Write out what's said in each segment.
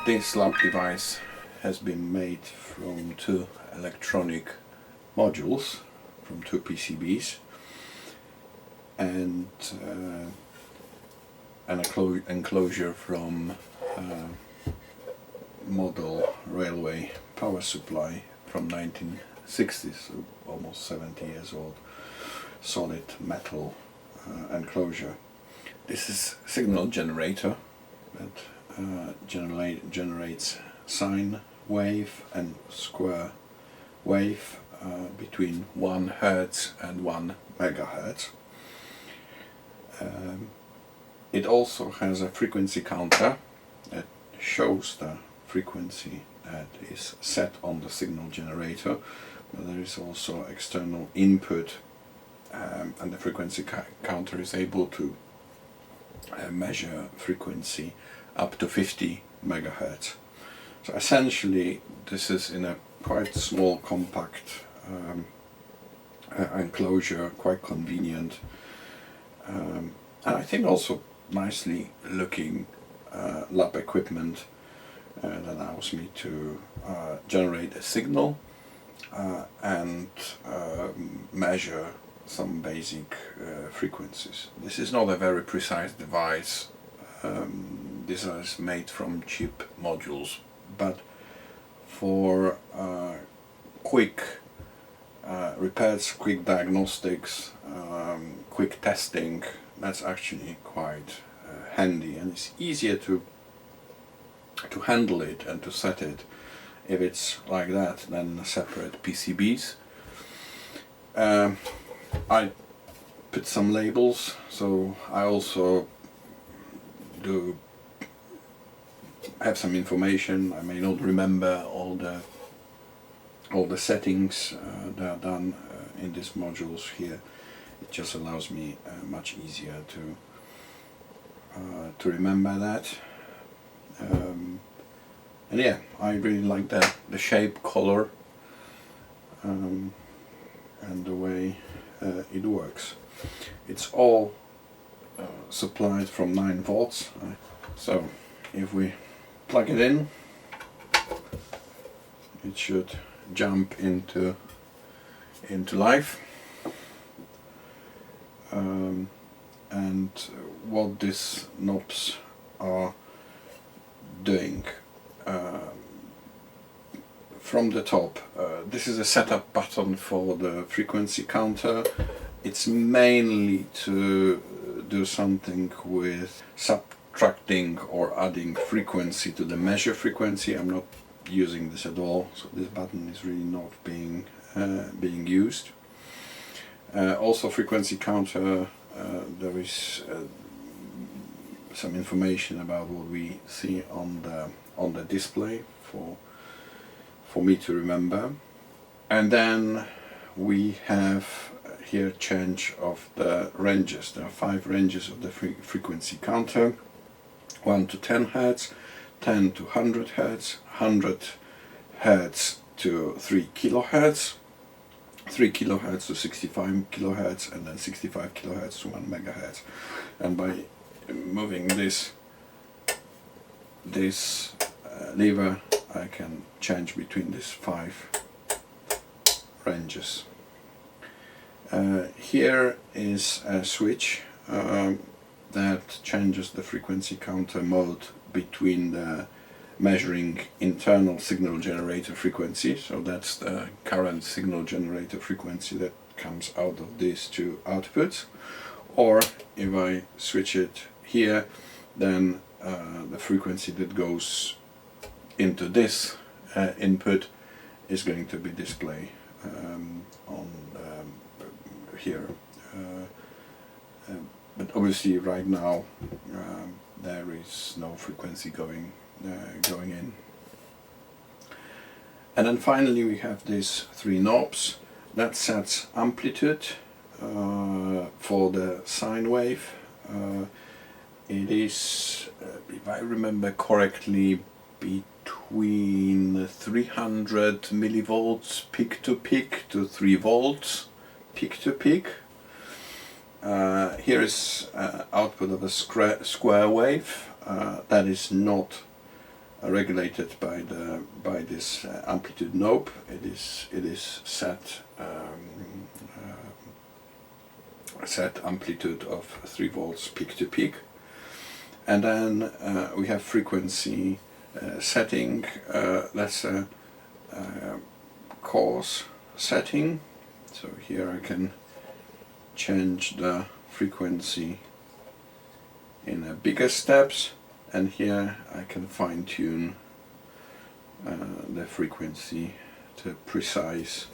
This lab device has been made from two electronic modules, from two PCBs, and an enclosure from model railway power supply from 1960s, so almost 70 years old, solid metal enclosure. This is a signal generator that generates sine wave and square wave between 1 Hz and 1 MHz. It also has a frequency counter that shows the frequency that is set on the signal generator, but there is also external input, and the frequency counter is able to measure frequency up to 50 MHz. So essentially this is in a quite small, compact enclosure, quite convenient, and I think also nicely looking lab equipment that allows me to generate a signal and measure some basic frequencies. This is not a very precise device. This is made from cheap modules, but for quick repairs, quick diagnostics, quick testing, that's actually quite handy, and it's easier to handle it and to set it if it's like that than separate PCBs. I put some labels, so I also do have some information. I may not remember all the settings that are done in these modules here. It just allows me much easier to remember that. And yeah, I really like the shape, color, and the way it works. It's all supplied from 9 volts. So if we plug it in, it should jump into life. And what these knobs are doing, from the top, this is a setup button for the frequency counter. It's mainly to do something with subtracting or adding frequency to the measure frequency. I'm not using this at all, so this button is really not being used. Also, frequency counter, there is some information about what we see on the display for me to remember. And then we have here change of the ranges. There are 5 ranges of the frequency counter: 1 to 10 Hz, 10 to 100 Hz, 100 Hz to 3 kHz, 3 kHz to 65 kHz, and then 65 kHz to 1 MHz. And by moving this lever, I can change between these 5 ranges. Here is a switch that changes the frequency counter mode between the measuring internal signal generator frequency, so that's the current signal generator frequency that comes out of these 2 outputs, or if I switch it here, then the frequency that goes into this input is going to be displayed on here. But obviously right now there is no frequency going in. And then finally we have these 3 knobs that sets amplitude for the sine wave. It is, if I remember correctly, between 300 millivolts peak to peak to 3 volts peak to peak. Here is output of a square wave that is not regulated by this amplitude knob. It is set set amplitude of 3 volts peak to peak, and then we have frequency setting. That's a coarse setting. So here I can change the frequency in bigger steps, and here I can fine-tune the frequency to precise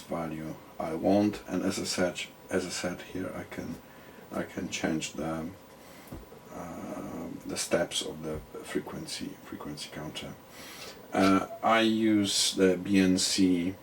value I want. And as I said here, I can change the steps of the frequency counter. I use the BNC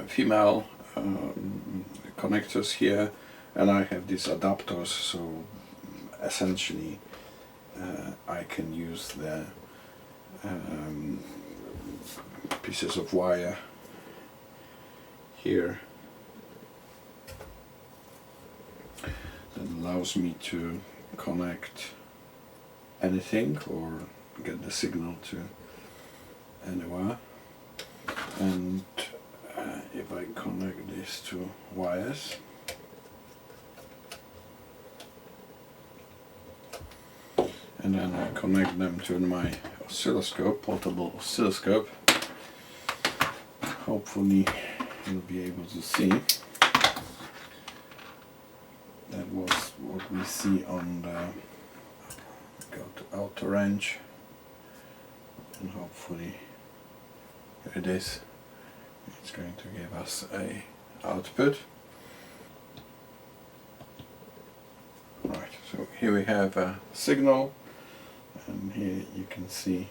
female connectors here, and I have these adapters, so essentially I can use the pieces of wire here that allows me to connect anything or get the signal to anywhere. And if I connect these two wires, and then I connect them to my oscilloscope, portable oscilloscope, hopefully you'll be able to see. That was what we see on the, go to outer range, and hopefully here it is. It's going to give us a output. Right, so here we have a signal, and here you can see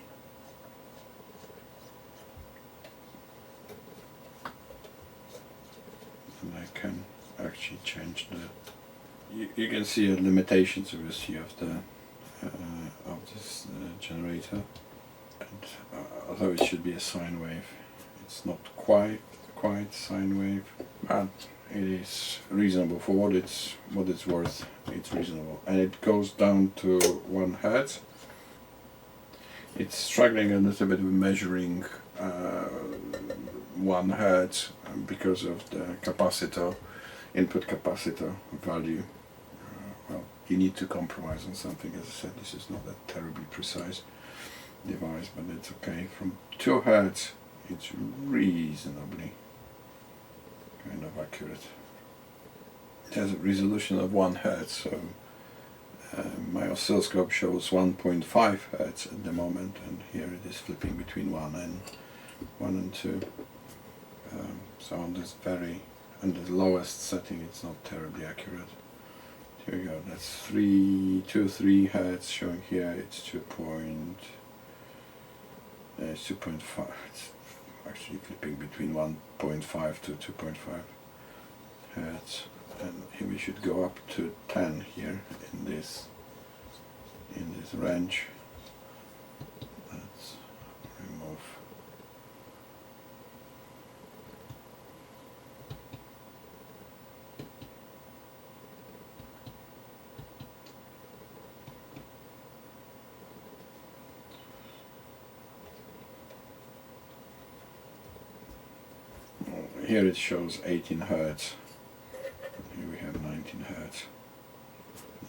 and I can actually change the, you can see the limitations obviously of the of this generator, and although it should be a sine wave, it's not quite sine wave, but it is reasonable for what it's worth. It's reasonable, and it goes down to 1 Hertz. It's struggling a little bit with measuring 1 Hertz because of the capacitor, input capacitor value. Well, you need to compromise on something. As I said, this is not a terribly precise device, but it's okay. From 2 Hertz, it's reasonably kind of accurate. It has a resolution of 1 Hertz, so my oscilloscope shows 1.5 Hertz at the moment, and here it is flipping between 1 and 2. So on this on the lowest setting, it's not terribly accurate. Here we go. That's 3 Hertz showing here. It's 2.5. It's actually flipping between 1.5 to 2.5 Hertz, and here we should go up to 10 here in this range. Let's remove. Here it shows 18 Hertz. Here we have 19 Hertz.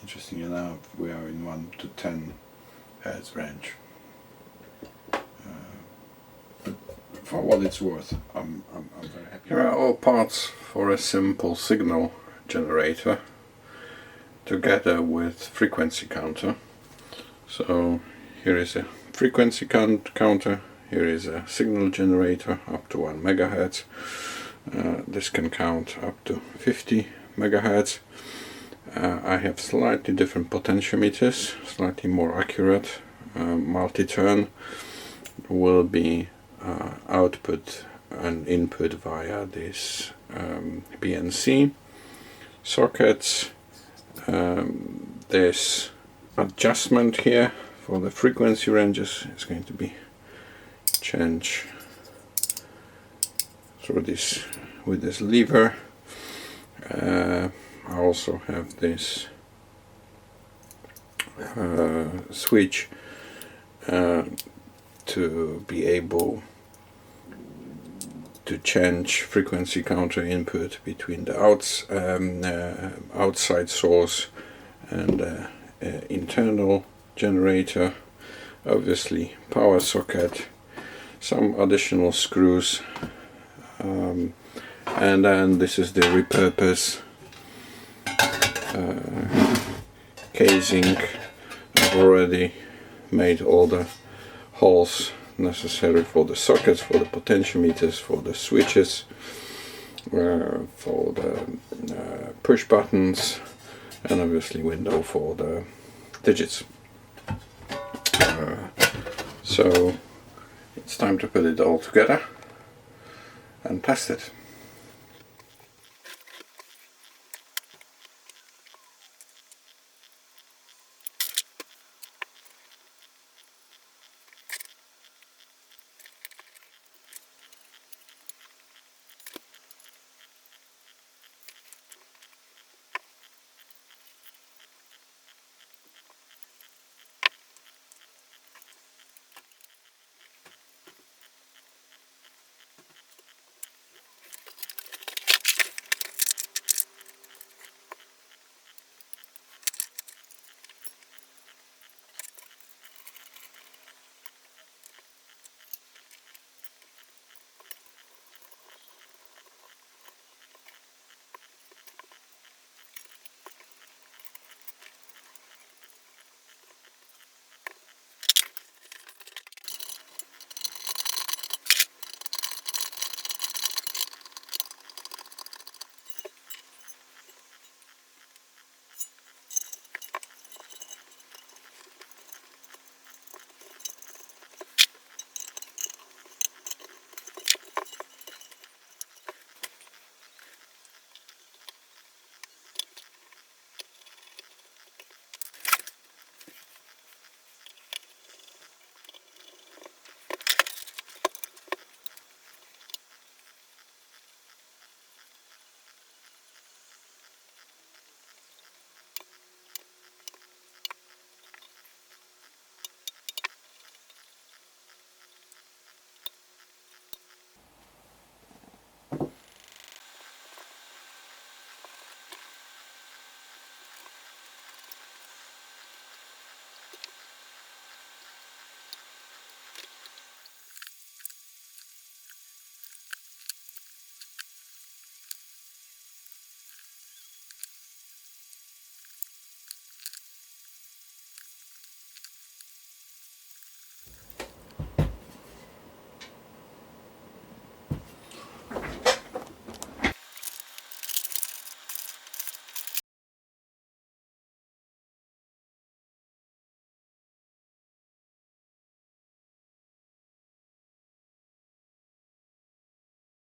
Interestingly enough, we are in 1 to 10 Hertz range. But for what it's worth, I'm very happy. Here are all parts for a simple signal generator together with frequency counter. So here is a frequency counter. Here is a signal generator up to 1 megahertz. This can count up to 50 megahertz. I have slightly different potentiometers, slightly more accurate. Multi-turn will be output and input via this BNC sockets. This adjustment here for the frequency ranges is going to be changed through this with this lever. I also have this switch to be able to change frequency counter input between the outside source and internal generator. Obviously power socket, some additional screws, and then this is the repurpose casing. I've already made all the holes necessary for the sockets, for the potentiometers, for the switches, for the push buttons, and obviously window for the digits. So it's time to put it all together and test it.